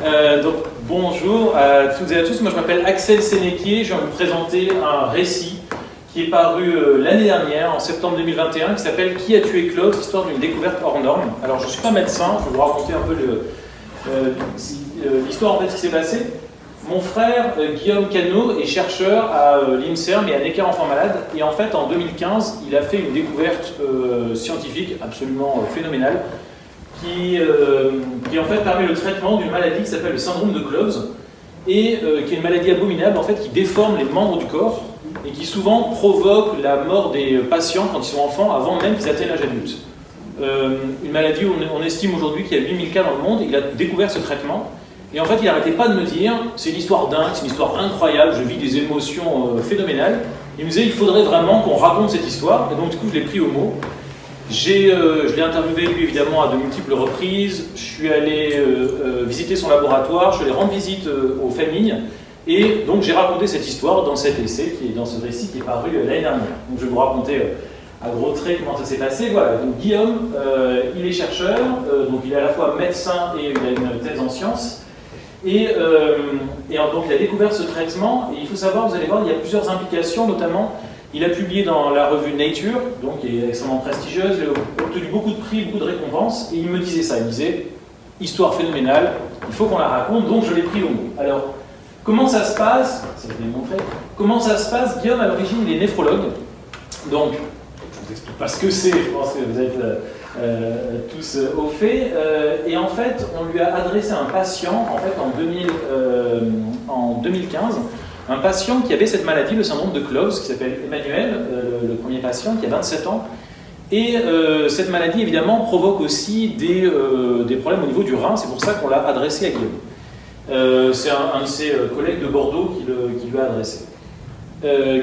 Donc bonjour à toutes et à tous, moi je m'appelle Axel Sénéquier, je viens vous présenter un récit qui est paru l'année dernière, en septembre 2021, qui s'appelle « Qui a tué Cloves ? Histoire d'une découverte hors norme ». Alors je ne suis pas médecin, je vais vous raconter un peu l'histoire en fait qui s'est passée. Mon frère Guillaume Cano est chercheur à l'INSERM et à Necker Enfants Malades, et en fait en 2015 il a fait une découverte scientifique absolument phénoménale qui en fait permet le traitement d'une maladie qui s'appelle le syndrome de Cloves et qui est une maladie abominable en fait qui déforme les membres du corps et qui souvent provoque la mort des patients quand ils sont enfants avant même qu'ils atteignent l'âge adulte. Une maladie où on estime aujourd'hui qu'il y a 8000 cas dans le monde. Il a découvert ce traitement et en fait il n'arrêtait pas de me dire c'est une histoire dingue, c'est une histoire incroyable, je vis des émotions phénoménales. Il me disait il faudrait vraiment qu'on raconte cette histoire et donc du coup je l'ai pris au mot. Je l'ai interviewé lui évidemment à de multiples reprises, je suis allé visiter son laboratoire, je suis allé rendre visite aux familles et donc j'ai raconté cette histoire dans cet essai, dans ce récit qui est paru l'année dernière. Donc je vais vous raconter à gros traits comment ça s'est passé. Voilà, donc Guillaume, il est chercheur, donc il est à la fois médecin et il a une thèse en sciences. Et donc il a découvert ce traitement et il faut savoir, vous allez voir, il y a plusieurs implications, notamment il a publié dans la revue Nature, donc qui est extrêmement prestigieuse, il a obtenu beaucoup de prix, beaucoup de récompenses, et il me disait ça, il me disait « Histoire phénoménale, il faut qu'on la raconte », donc je l'ai pris au mot. Alors, comment ça se passe, ça je vais vous montrer, comment ça se passe, Guillaume à l'origine il est néphrologue, donc je ne vous explique pas ce que c'est, je pense que vous êtes tous au fait, et en fait on lui a adressé un patient, en fait en 2015, un patient qui avait cette maladie, le syndrome de Cloves, qui s'appelle Emmanuel, le premier patient, qui a 27 ans. Et cette maladie, évidemment, provoque aussi des problèmes au niveau du rein. C'est pour ça qu'on l'a adressé à Guillaume. C'est un de ses collègues de Bordeaux qui lui a adressé.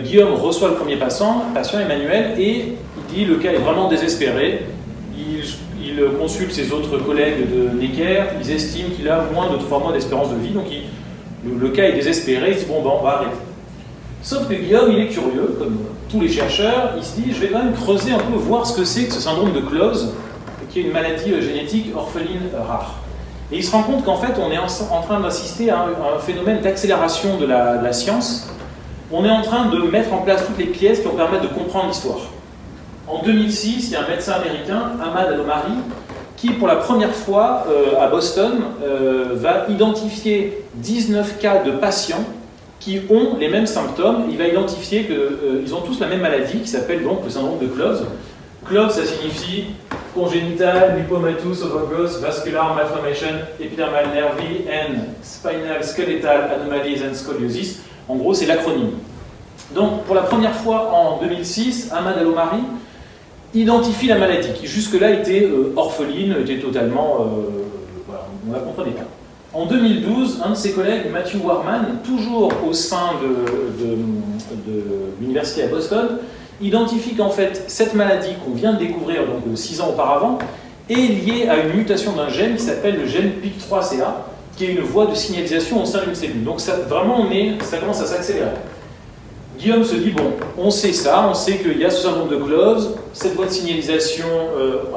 Guillaume reçoit le premier patient, Emmanuel, et il dit le cas est vraiment désespéré. Il consulte ses autres collègues de Necker. Ils estiment qu'il a moins de 3 mois d'espérance de vie. Donc le cas est désespéré, il se dit bon, on va arrêter. Sauf que Guillaume, il est curieux, comme tous les chercheurs, il se dit je vais quand même creuser un peu, voir ce que c'est que ce syndrome de Cloves, qui est une maladie génétique orpheline rare. Et il se rend compte qu'en fait, on est en train d'assister à un phénomène d'accélération de la science. On est en train de mettre en place toutes les pièces qui vont permettre de comprendre l'histoire. En 2006, il y a un médecin américain, Ahmad Al-Omari, qui, pour la première fois à Boston, va identifier 19 cas de patients qui ont les mêmes symptômes. Il va identifier qu'ils ont tous la même maladie, qui s'appelle donc le syndrome de Cloves. Cloves, ça signifie congénital, lipomatous, overgrowth, vascular malformation, epidermal nervi, and spinal skeletal anomalies and scoliosis. En gros, c'est l'acronyme. Donc, pour la première fois en 2006, Ahmad Al-Omari identifie la maladie, qui jusque-là était orpheline, était totalement... voilà, on ne la comprenait pas. En 2012, un de ses collègues, Matthew Warman, toujours au sein de l'université à Boston, identifie qu'en fait, cette maladie qu'on vient de découvrir donc 6 ans auparavant est liée à une mutation d'un gène qui s'appelle le gène PIK3CA, qui est une voie de signalisation au sein d'une cellule. Donc ça, vraiment, ça commence à s'accélérer. Guillaume se dit, bon, on sait ça, on sait qu'il y a ce syndrome de Cloves, cette voie de signalisation,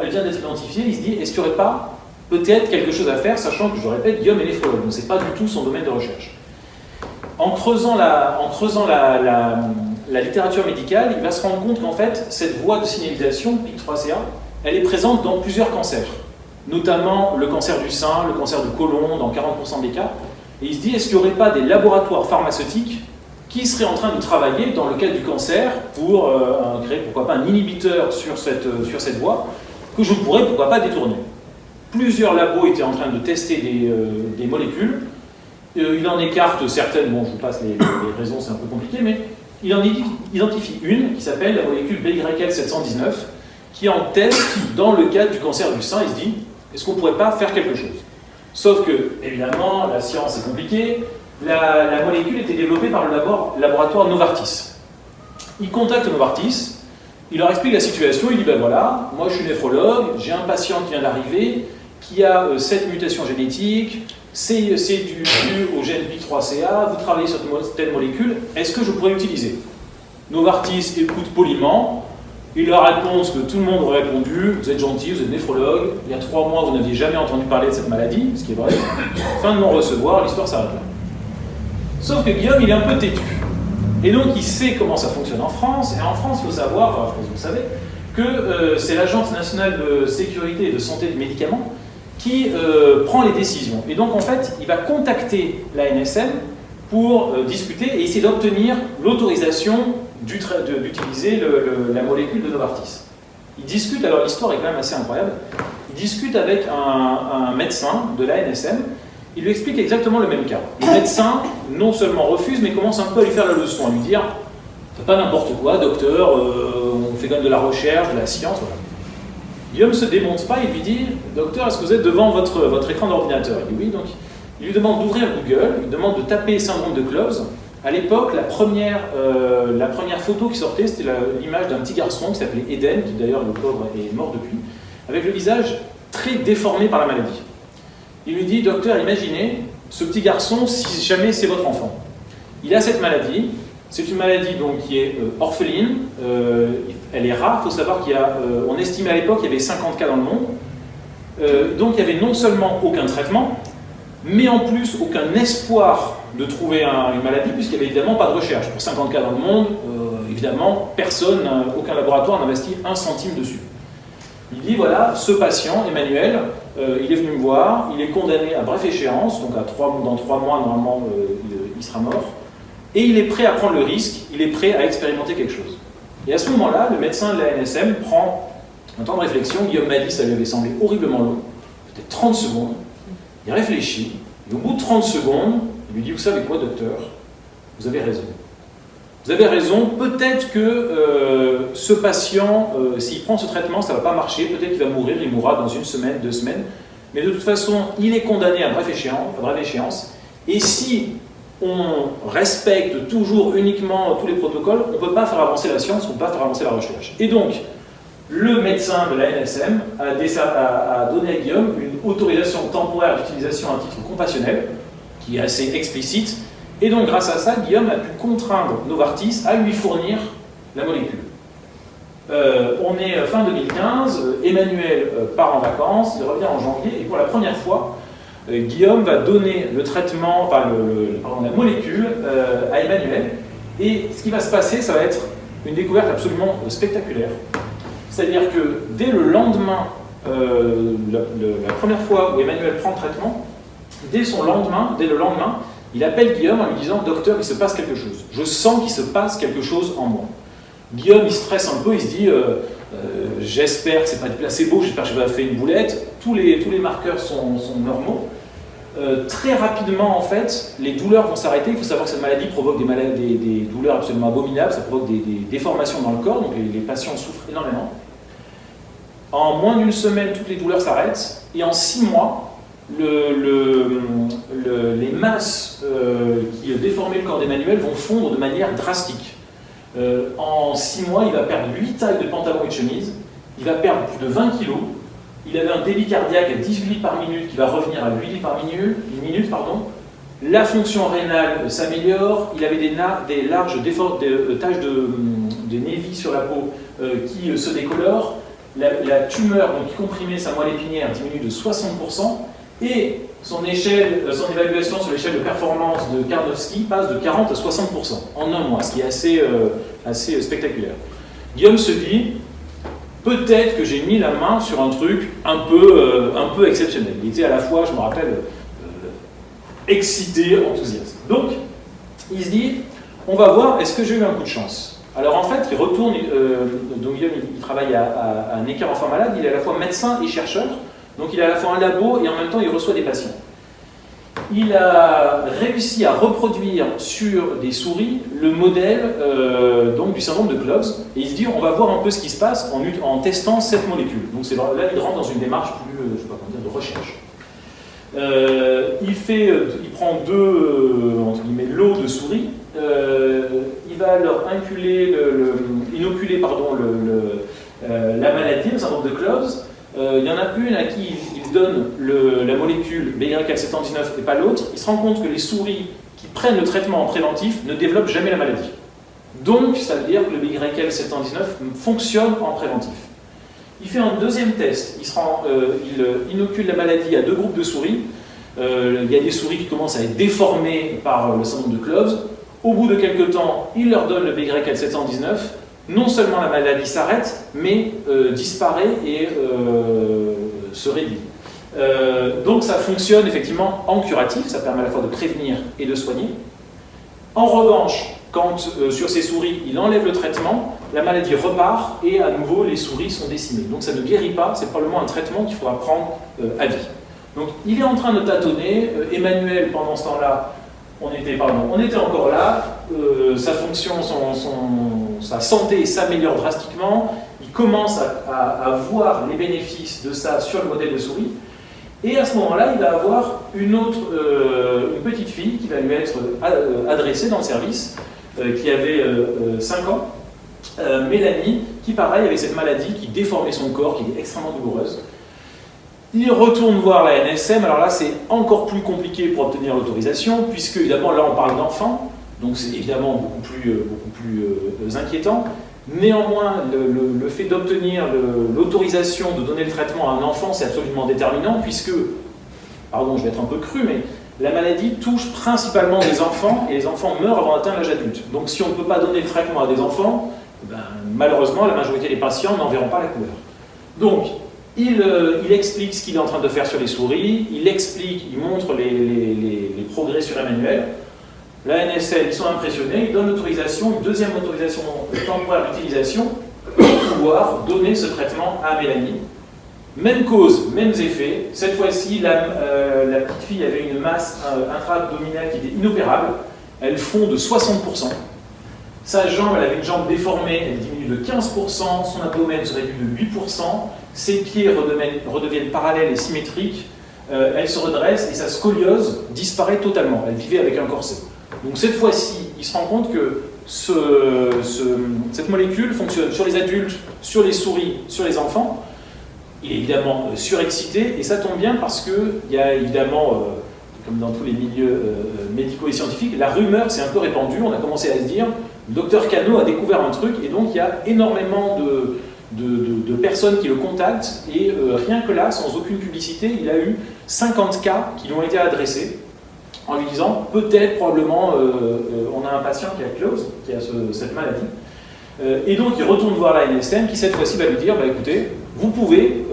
elle vient d'être identifiée, il se dit, est-ce qu'il n'y aurait pas peut-être quelque chose à faire, sachant que, je le répète, Guillaume est néphrologue, donc ce n'est pas du tout son domaine de recherche. En creusant la littérature médicale, il va se rendre compte qu'en fait, cette voie de signalisation, PIK3CA, elle est présente dans plusieurs cancers, notamment le cancer du sein, le cancer du côlon, dans 40% des cas, et il se dit, est-ce qu'il n'y aurait pas des laboratoires pharmaceutiques qui serait en train de travailler dans le cadre du cancer pour créer, pourquoi pas, un inhibiteur sur cette voie que je pourrais, pourquoi pas, détourner. Plusieurs labos étaient en train de tester des molécules. Il en écarte certaines, bon, je vous passe les raisons, c'est un peu compliqué, mais il en identifie une qui s'appelle la molécule BYL719, qui en teste dans le cadre du cancer du sein. Il se dit, est-ce qu'on ne pourrait pas faire quelque chose? Sauf que, évidemment, la science est compliquée. La molécule était développée par le laboratoire Novartis. Il contacte Novartis, il leur explique la situation, il dit ben voilà, moi je suis néphrologue, j'ai un patient qui vient d'arriver, qui a cette mutation génétique, c'est dû au gène PIK3CA, vous travaillez sur telle molécule, est-ce que je pourrais l'utiliser? Novartis écoute poliment, Il leur raconte ce que tout le monde aurait répondu, vous êtes gentil, vous êtes néphrologue, il y a 3 mois vous n'aviez jamais entendu parler de cette maladie, ce qui est vrai. Fin de non-recevoir, l'histoire s'arrête là. Sauf que Guillaume, il est un peu têtu. Et donc il sait comment ça fonctionne en France, et en France, il faut savoir, enfin, je pense que vous le savez, que c'est l'Agence nationale de sécurité et de santé des médicaments qui prend les décisions. Et donc en fait, il va contacter l'ANSM pour discuter et essayer d'obtenir l'autorisation d'utiliser la molécule de Novartis. Il discute, alors l'histoire est quand même assez incroyable, il discute avec un médecin de l'ANSM, il lui explique exactement le même cas. Le médecin non seulement refuse, mais commence un peu à lui faire la leçon, à lui dire « c'est pas n'importe quoi, docteur, on fait quand même de la recherche, de la science, voilà. » Guillaume ne se démonte pas, il lui dit « docteur, est-ce que vous êtes devant votre écran d'ordinateur ?» Il dit « oui ». Donc il lui demande d'ouvrir Google, il lui demande de taper syndrome de Cloves. À l'époque, la première photo qui sortait, c'était l'image d'un petit garçon qui s'appelait Eden, qui d'ailleurs, le pauvre, est mort depuis, avec le visage très déformé par la maladie. Il lui dit, docteur, imaginez ce petit garçon si jamais c'est votre enfant. Il a cette maladie, c'est une maladie donc, qui est orpheline, elle est rare, il faut savoir qu'il y a, on estimait à l'époque qu'il y avait 50 cas dans le monde, donc il n'y avait non seulement aucun traitement, mais en plus aucun espoir de trouver une maladie, puisqu'il n'y avait évidemment pas de recherche. Pour 50 cas dans le monde, évidemment, aucun laboratoire n'investit un centime dessus. Il dit, voilà, ce patient, Emmanuel, il est venu me voir, il est condamné à bref échéance, donc dans 3 mois, normalement, il sera mort, et il est prêt à prendre le risque, il est prêt à expérimenter quelque chose. Et à ce moment-là, le médecin de l'ANSM prend un temps de réflexion, Guillaume m'a dit, ça lui avait semblé horriblement long, peut-être 30 secondes, il réfléchit, et au bout de 30 secondes, il lui dit, vous savez quoi, docteur, vous avez raison. Vous avez raison, peut-être que ce patient, s'il prend ce traitement, ça ne va pas marcher, peut-être qu'il va mourir, il mourra dans 1 semaine, 2 semaines, mais de toute façon, il est condamné à bref échéance, et si on respecte toujours uniquement tous les protocoles, on ne peut pas faire avancer la science, on ne peut pas faire avancer la recherche. Et donc, le médecin de la NSM a donné à Guillaume une autorisation temporaire d'utilisation à titre compassionnel, qui est assez explicite, et donc grâce à ça, Guillaume a pu contraindre Novartis à lui fournir la molécule. On est fin 2015, Emmanuel part en vacances, il revient en janvier, et pour la première fois, Guillaume va donner le traitement, la molécule à Emmanuel, et ce qui va se passer, ça va être une découverte absolument spectaculaire. C'est-à-dire que dès le lendemain, la première fois où Emmanuel prend le traitement, dès le lendemain, il appelle Guillaume en lui disant « Docteur, il se passe quelque chose. Je sens qu'il se passe quelque chose en moi. » Guillaume, il stresse un peu, il se dit « J'espère que ce n'est pas du placebo, j'espère que je vais faire une boulette. » Tous les marqueurs sont normaux. Très rapidement, en fait, les douleurs vont s'arrêter. Il faut savoir que cette maladie provoque des douleurs absolument abominables, ça provoque des déformations dans le corps, donc les patients souffrent énormément. En moins d'1 semaine, toutes les douleurs s'arrêtent, et en 6 mois, les masses qui déformaient le corps d'Emmanuel vont fondre de manière drastique. En 6 mois, il va perdre 8 tailles de pantalon et de chemise, il va perdre plus de 20 kilos, il avait un débit cardiaque à 18 litres par minute qui va revenir à 8 litres par minute, la fonction rénale s'améliore, il avait des larges taches de névi sur la peau qui se décolorent, la tumeur qui comprimait sa moelle épinière diminue de 60%, et son évaluation sur l'échelle de performance de Karnofsky passe de 40 à 60% en 1 mois, ce qui est assez spectaculaire. Guillaume se dit, peut-être que j'ai mis la main sur un truc un peu exceptionnel. Il était à la fois, je me rappelle, excité, enthousiaste. Donc, il se dit, on va voir, est-ce que j'ai eu un coup de chance? Alors en fait, il retourne, donc Guillaume, il travaille à Necker Enfants Malades, il est à la fois médecin et chercheur, donc il a à la fois un labo et en même temps il reçoit des patients. Il a réussi à reproduire sur des souris le modèle donc du syndrome de Cloves, et il se dit on va voir un peu ce qui se passe en testant cette molécule. Donc là il rentre dans une démarche plus, je sais pas comment dire, de recherche. Il prend 2 entre guillemets lots de souris, il va leur inoculer la maladie, le syndrome de Cloves. Il y en a une à qui il donne la molécule BY479 et pas l'autre. Il se rend compte que les souris qui prennent le traitement en préventif ne développent jamais la maladie. Donc, ça veut dire que le BYL 719 fonctionne en préventif. Il fait un deuxième test. Il inocule la maladie à 2 groupes de souris. Il y a des souris qui commencent à être déformées par le syndrome de Cloves. Au bout de quelques temps, il leur donne le BYL 719. Non seulement la maladie s'arrête, mais disparaît et se réduit. Donc ça fonctionne effectivement en curatif, ça permet à la fois de prévenir et de soigner. En revanche, quand sur ces souris, il enlève le traitement, la maladie repart et à nouveau les souris sont décimées. Donc ça ne guérit pas, c'est probablement un traitement qu'il faudra prendre à vie. Donc il est en train de tâtonner. Emmanuel, pendant ce temps-là, on était encore là, sa fonction, sa santé s'améliore drastiquement, il commence à voir les bénéfices de ça sur le modèle de souris. Et à ce moment-là, il va avoir une petite fille qui va lui être adressée dans le service, qui avait 5 ans, Mélanie, qui pareil avait cette maladie qui déformait son corps, qui est extrêmement douloureuse. Il retourne voir la NSM, alors là c'est encore plus compliqué pour obtenir l'autorisation, puisque évidemment là on parle d'enfants, donc c'est évidemment beaucoup plus inquiétant. Néanmoins, le fait d'obtenir l'autorisation de donner le traitement à un enfant, c'est absolument déterminant, puisque, pardon, je vais être un peu cru, mais la maladie touche principalement des enfants, et les enfants meurent avant d'atteindre l'âge adulte. Donc si on ne peut pas donner le traitement à des enfants, ben, malheureusement, la majorité des patients n'en verront pas la couleur. Donc, il explique ce qu'il est en train de faire sur les souris, il montre les progrès sur Emmanuel. La NSL, ils sont impressionnés, ils donnent l'autorisation, une deuxième autorisation temporaire d'utilisation pour pouvoir donner ce traitement à Mélanie. Même cause, mêmes effets. Cette fois-ci, la petite fille avait une masse intra-abdominale qui était inopérable. Elle fond de 60%. Sa jambe, elle avait une jambe déformée, elle diminue de 15%. Son abdomen se réduit de 8%. Ses pieds redeviennent parallèles et symétriques. Elle se redresse et sa scoliose disparaît totalement. Elle vivait avec un corset. Donc cette fois-ci, il se rend compte que cette molécule fonctionne sur les adultes, sur les souris, sur les enfants. Il est évidemment surexcité, et ça tombe bien parce qu'il y a évidemment, comme dans tous les milieux médicaux et scientifiques, la rumeur s'est un peu répandue. On a commencé à se dire, le docteur Cano a découvert un truc, et donc il y a énormément de personnes qui le contactent, et rien que là, sans aucune publicité, il a eu 50 cas qui lui ont été adressés, en lui disant, peut-être, probablement, on a un patient qui a Cloves, qui a cette maladie. Et donc il retourne voir la NSM qui cette fois-ci va lui dire, bah, écoutez, vous pouvez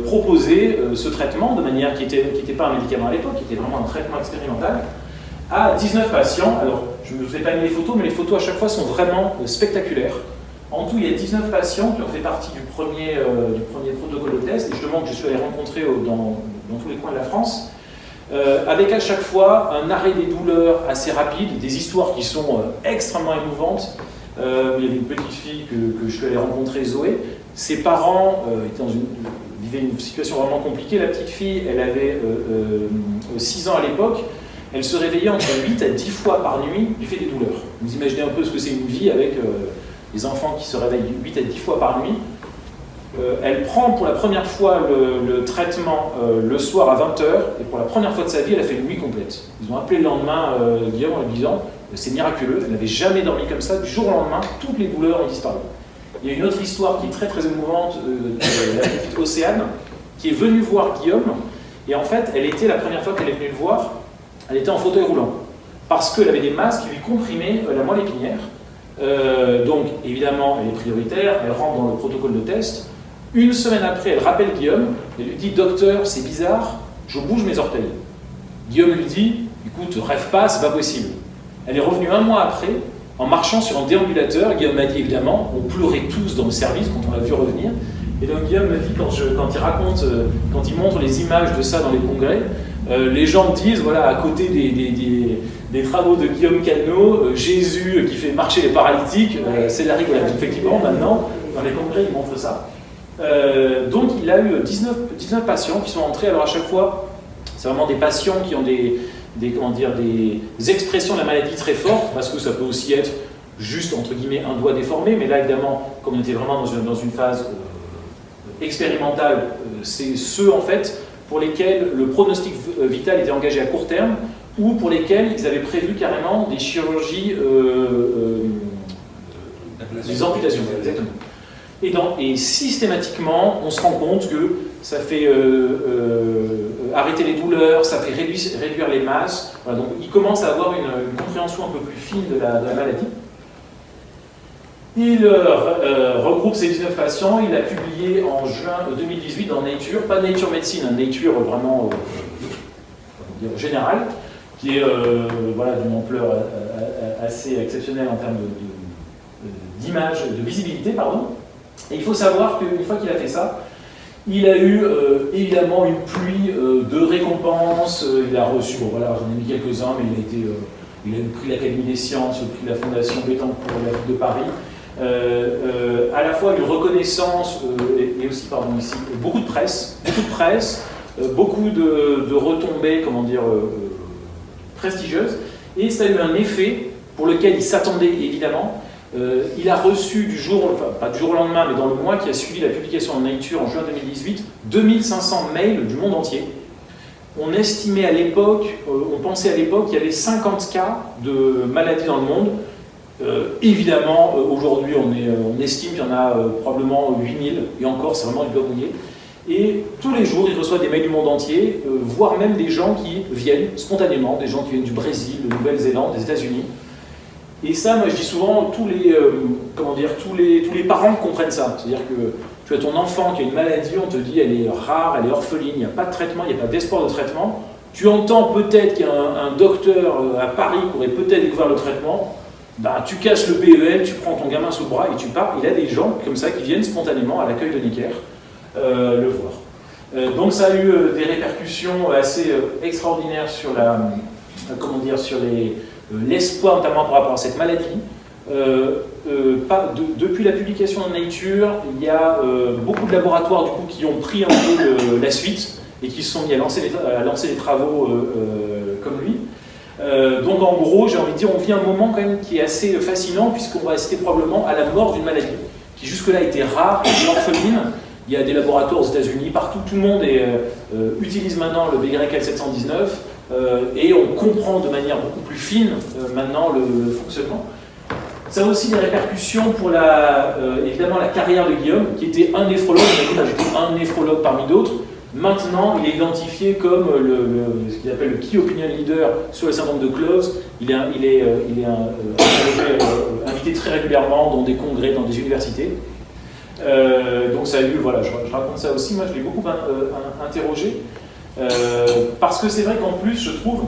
proposer ce traitement de manière qui n'était pas un médicament à l'époque, qui était vraiment un traitement expérimental, à 19 patients. Alors je ne vous ai pas mis les photos, mais les photos à chaque fois sont vraiment spectaculaires. En tout, il y a 19 patients qui ont fait partie du premier protocole de test, et justement que je suis allé rencontrer dans tous les coins de la France. Avec à chaque fois un arrêt des douleurs assez rapide, des histoires qui sont extrêmement émouvantes. Il y avait une petite fille que je suis allé rencontrer, Zoé. Ses parents vivaient une situation vraiment compliquée. La petite fille, elle avait 6 ans à l'époque. Elle se réveillait entre 8 à 10 fois par nuit du fait des douleurs. Vous imaginez un peu ce que c'est une vie avec des enfants qui se réveillent 8 à 10 fois par nuit. Elle prend pour la première fois le traitement le soir à 20h, et pour la première fois de sa vie, elle a fait une nuit complète. Ils ont appelé le lendemain Guillaume en lui disant « c'est miraculeux, elle n'avait jamais dormi comme ça, du jour au lendemain, toutes les douleurs ont disparu ». Il y a une autre histoire qui est très très émouvante de la petite Océane, qui est venue voir Guillaume, et en fait, la première fois qu'elle est venue le voir, elle était en fauteuil roulant, parce qu'elle avait des masses qui lui comprimaient la moelle épinière. Donc évidemment, elle est prioritaire, elle rentre dans le protocole de test. Une semaine après, elle rappelle Guillaume et lui dit « Docteur, c'est bizarre, je bouge mes orteils ». Guillaume lui dit « Écoute, rêve pas, c'est pas possible ». Elle est revenue 1 mois après, en marchant sur un déambulateur. Guillaume m'a dit évidemment, on pleurait tous dans le service quand on l'a vu revenir. Et donc Guillaume m'a dit, quand il montre les images de ça dans les congrès, les gens disent, voilà, à côté des travaux de Guillaume Cano, Jésus qui fait marcher les paralytiques, c'est la rigolade. Effectivement, maintenant, dans les congrès, il montre ça. Donc il a eu 19 patients qui sont entrés. Alors à chaque fois, c'est vraiment des patients qui ont des expressions de la maladie très fortes, parce que ça peut aussi être juste, entre guillemets, un doigt déformé, mais là, évidemment, comme on était vraiment dans une phase expérimentale, c'est ceux, en fait, pour lesquels le pronostic vital était engagé à court terme, ou pour lesquels ils avaient prévu carrément des chirurgies Les amputations, exactement. Et systématiquement, on se rend compte que ça fait arrêter les douleurs, ça fait réduire les masses. Voilà, donc il commence à avoir une compréhension un peu plus fine de la maladie. Il regroupe ces 19 patients, il a publié en juin 2018 dans Nature, pas Nature Medicine, Nature vraiment générale, qui est voilà, d'une ampleur assez exceptionnelle en termes d'image, de visibilité, pardon. Et il faut savoir qu'une fois qu'il a fait ça, il a eu évidemment une pluie de récompenses. Il a reçu, bon voilà, j'en ai mis quelques-uns, mais il a eu le prix de l'Académie des Sciences, le prix de la Fondation Bétancourt pour la ville de Paris. À la fois une reconnaissance et aussi, pardon, ici, beaucoup de presse, beaucoup de retombées, comment dire, prestigieuses. Et ça a eu un effet pour lequel il s'attendait évidemment. Il a reçu du jour, enfin pas du jour au lendemain, mais dans le mois qui a suivi la publication en Nature en juin 2018, 2500 mails du monde entier. On estimait à l'époque, on pensait à l'époque qu'il y avait 50 cas de maladies dans le monde. Évidemment, aujourd'hui, on estime qu'il y en a probablement 8000, et encore, c'est vraiment du doigt mouillé. Et tous les jours, il reçoit des mails du monde entier, voire même des gens qui viennent spontanément, des gens qui viennent du Brésil, de Nouvelle-Zélande, des États-Unis. Et ça, moi je dis souvent, tous les parents comprennent ça. C'est-à-dire que tu as ton enfant qui a une maladie, on te dit elle est rare, elle est orpheline, il n'y a pas de traitement, il n'y a pas d'espoir de traitement. Tu entends peut-être qu'il y a un docteur à Paris qui aurait peut-être découvert le traitement. Ben, tu casses le PEL, tu prends ton gamin sous le bras et tu pars. Il y a des gens comme ça qui viennent spontanément à l'accueil de Necker le voir. Donc ça a eu des répercussions assez extraordinaires sur sur l'espoir notamment par rapport à cette maladie. Depuis la publication de Nature, il y a beaucoup de laboratoires du coup, qui ont pris un peu la suite et qui se sont mis à lancer les travaux comme lui. Donc en gros, j'ai envie de dire, on vit un moment quand même qui est assez fascinant puisqu'on va assister probablement à la mort d'une maladie qui jusque-là était rare, orpheline. Il y a des laboratoires aux États-Unis, partout, tout le monde utilise maintenant le BY419 et on comprend de manière beaucoup plus fine maintenant le fonctionnement. Ça a aussi des répercussions pour évidemment la carrière de Guillaume, qui était un néphrologue, j'étais un néphrologue parmi d'autres. Maintenant, il est identifié comme ce qu'il appelle le Key Opinion Leader sur le syndrome de Cloves. Il est invité très régulièrement dans des congrès, dans des universités. Donc ça a eu, voilà, je raconte ça aussi, moi je l'ai beaucoup interrogé, parce que c'est vrai qu'en plus, je trouve,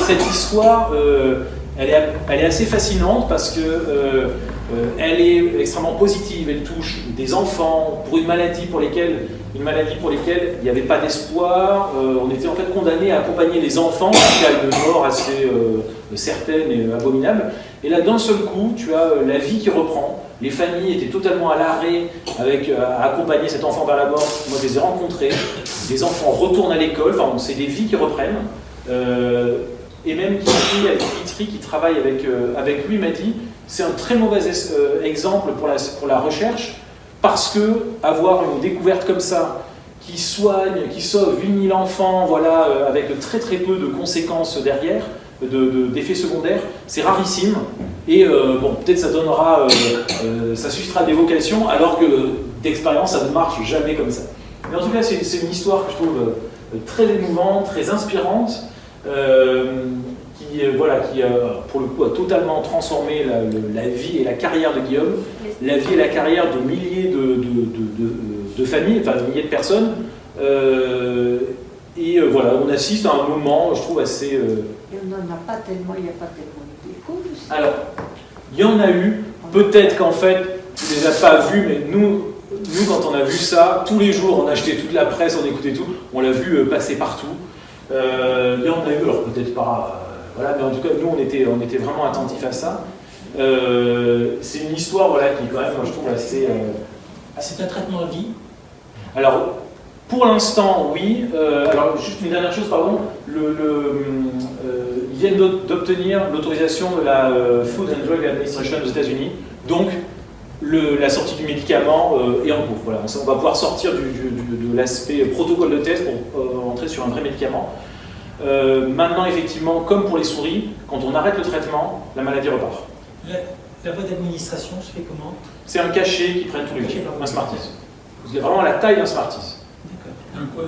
cette histoire, elle est assez fascinante parce que elle est extrêmement positive, elle touche des enfants pour une maladie pour lesquelles il n'y avait pas d'espoir. On était en fait condamné à accompagner les enfants jusqu'à une mort assez certaine et abominable. Et là, d'un seul coup, tu as la vie qui reprend. Les familles étaient totalement à l'arrêt à accompagner cet enfant vers la mort. Moi, je les ai rencontrés. Les enfants retournent à l'école. Enfin, c'est des vies qui reprennent. Et même Kitri, qui travaille avec lui, m'a dit c'est un très mauvais exemple pour la recherche, parce que avoir une découverte comme ça, qui soigne, qui sauve 8000 enfants, voilà, avec très très peu de conséquences derrière, d'effets secondaires, c'est rarissime. Et bon, peut-être ça donnera, ça suscitera des vocations, alors que d'expérience, ça ne marche jamais comme ça. Mais en tout cas, c'est une histoire que je trouve très émouvante, très inspirante, qui pour le coup a totalement transformé la vie et la carrière de Guillaume, la vie et la carrière de milliers de familles, enfin de milliers de personnes. Voilà, on assiste à un moment, je trouve, assez... Il n'y en a pas tellement, il n'y a pas tellement d'écho. Alors, il y en a eu, peut-être qu'en fait, tu ne les as pas vus, mais nous, quand on a vu ça, tous les jours, on achetait toute la presse, on écoutait tout, on l'a vu passer partout. Il y en a eu, alors peut-être pas... voilà, mais en tout cas, nous, on était vraiment attentifs à ça. C'est une histoire voilà, qui, quand même, moi, je trouve assez... C'est un traitement à vie? Alors, pour l'instant, oui. Alors, juste une dernière chose, pardon. Ils viennent d'obtenir l'autorisation de la Food and Drug Administration aux États-Unis. Donc, la sortie du médicament est en cours. Voilà. On va pouvoir sortir de l'aspect protocole de test pour entrer sur un vrai médicament. Maintenant, effectivement, comme pour les souris, quand on arrête le traitement, la maladie repart. La voie d'administration se fait comment? C'est un cachet qui prennent tous les jours, un Smarties. Vous avez vraiment la taille d'un Smarties. Un quoi?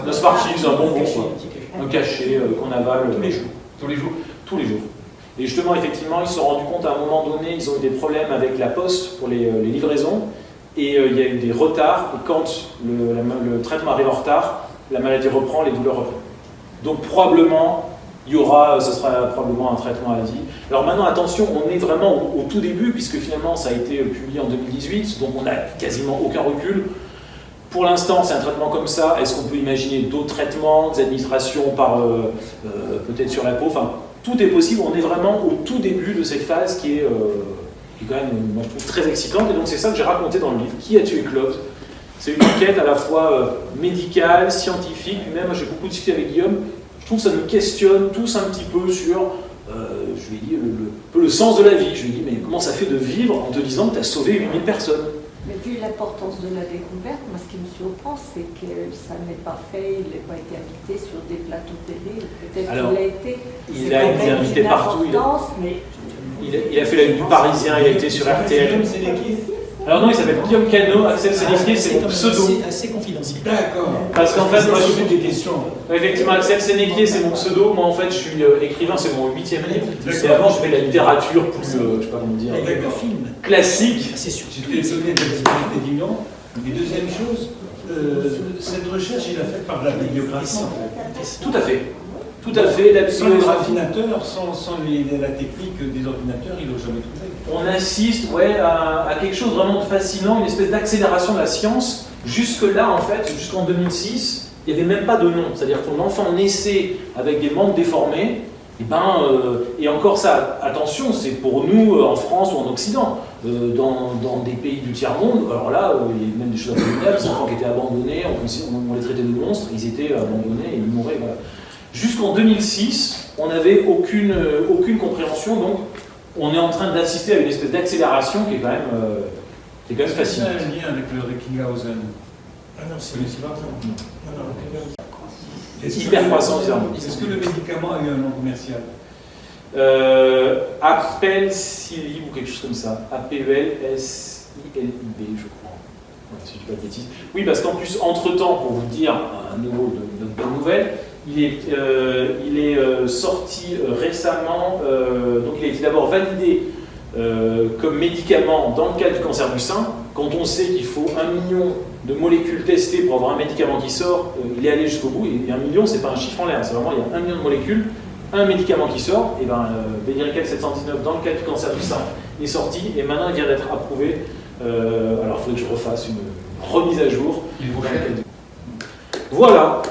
Un Smarties, un bonbon, cachet, quoi. un petit cachet. Un cachet qu'on avale Tous les jours. Tous les jours. Tous les jours. Et justement, effectivement, ils se sont rendus compte à un moment donné, ils ont eu des problèmes avec la poste pour les livraisons, et il y a eu des retards, et quand le traitement arrive en retard, la maladie reprend, les douleurs reprennent. Donc probablement, ce sera probablement un traitement maladie. Alors maintenant, attention, on est vraiment au tout début, puisque finalement, ça a été publié en 2018, donc on n'a quasiment aucun recul. Pour l'instant, c'est un traitement comme ça. Est-ce qu'on peut imaginer d'autres traitements, des administrations peut-être sur la peau, enfin, tout est possible. On est vraiment au tout début de cette phase qui est quand même, moi, je trouve, très excitante. Et donc, c'est ça que j'ai raconté dans le livre. Qui a tué Cloves? C'est une enquête à la fois médicale, scientifique, puis même, j'ai beaucoup discuté avec Guillaume. Je trouve que ça nous questionne tous un petit peu sur, je lui ai dit, le sens de la vie. Je lui ai dit, mais comment ça fait de vivre en te disant que tu as sauvé 8000 personnes? Mais vu l'importance de la découverte, moi ce qui me surprend, c'est que ça n'est pas fait, il n'a pas été invité sur des plateaux télé, peut-être qu'il a été. Il a été invité partout. Il a fait la Une du Parisien, il a été sur RTL. Alors non, il s'appelle Guillaume Cano, Axel Sénéquier, c'est mon pseudo. C'est assez confidentiel. D'accord. Parce qu'en fait, moi je pose des questions. Effectivement, Axel Sénéquier, c'est mon pseudo. Moi en fait, je suis écrivain, c'est mon 8e livre. Et avant, je fais de la littérature plus, je sais pas comment dire, Avec le film. classique. C'est sûr. J'étais étonné de la disponibilité d'Ignan. Et deuxième chose, cette recherche, il a faite par la bibliographie. Tout à fait. Tout à fait, la Sans les bibliographie. ordinateurs, sans la technique des ordinateurs, il n'a jamais trouvé. On assiste à quelque chose vraiment de fascinant, une espèce d'accélération de la science. Jusque-là, en fait, jusqu'en 2006, il n'y avait même pas de nom. C'est-à-dire que ton enfant naissait avec des membres déformés. Et encore ça, attention, c'est pour nous en France ou en Occident. Dans des pays du tiers-monde, alors là, il y a même des choses abominables, des enfants qui étaient abandonnés, on les traitait de monstres, ils étaient abandonnés et ils mouraient. Voilà. Jusqu'en 2006, on n'avait aucune compréhension, donc on est en train d'assister à une espèce d'accélération qui est quand même fascinante. C'est un lien avec le Recklinghausen. Ah non, c'est Vous connaissez pas ça? C'est hyper croissant, bizarrement. Est-ce que le médicament a eu un nom commercial? Apelsilib ou quelque chose comme ça. A-P-E-L-S-I-L-I-B, je crois. Ouais, si je dis pas de bêtises. Oui, parce qu'en plus, entre-temps, pour vous dire à nouveau de bonnes nouvelles, il est sorti récemment, donc il a été d'abord validé comme médicament dans le cas du cancer du sein. Quand on sait qu'il faut 1 million de molécules testées pour avoir un médicament qui sort, il est allé jusqu'au bout, et 1 million, c'est pas un chiffre en l'air, c'est vraiment, il y a 1 million de molécules, un médicament qui sort, et ben Benirical 719 dans le cas du cancer du sein est sorti, et maintenant il vient d'être approuvé. Alors il faudrait que je refasse une remise à jour. Il vous Voilà.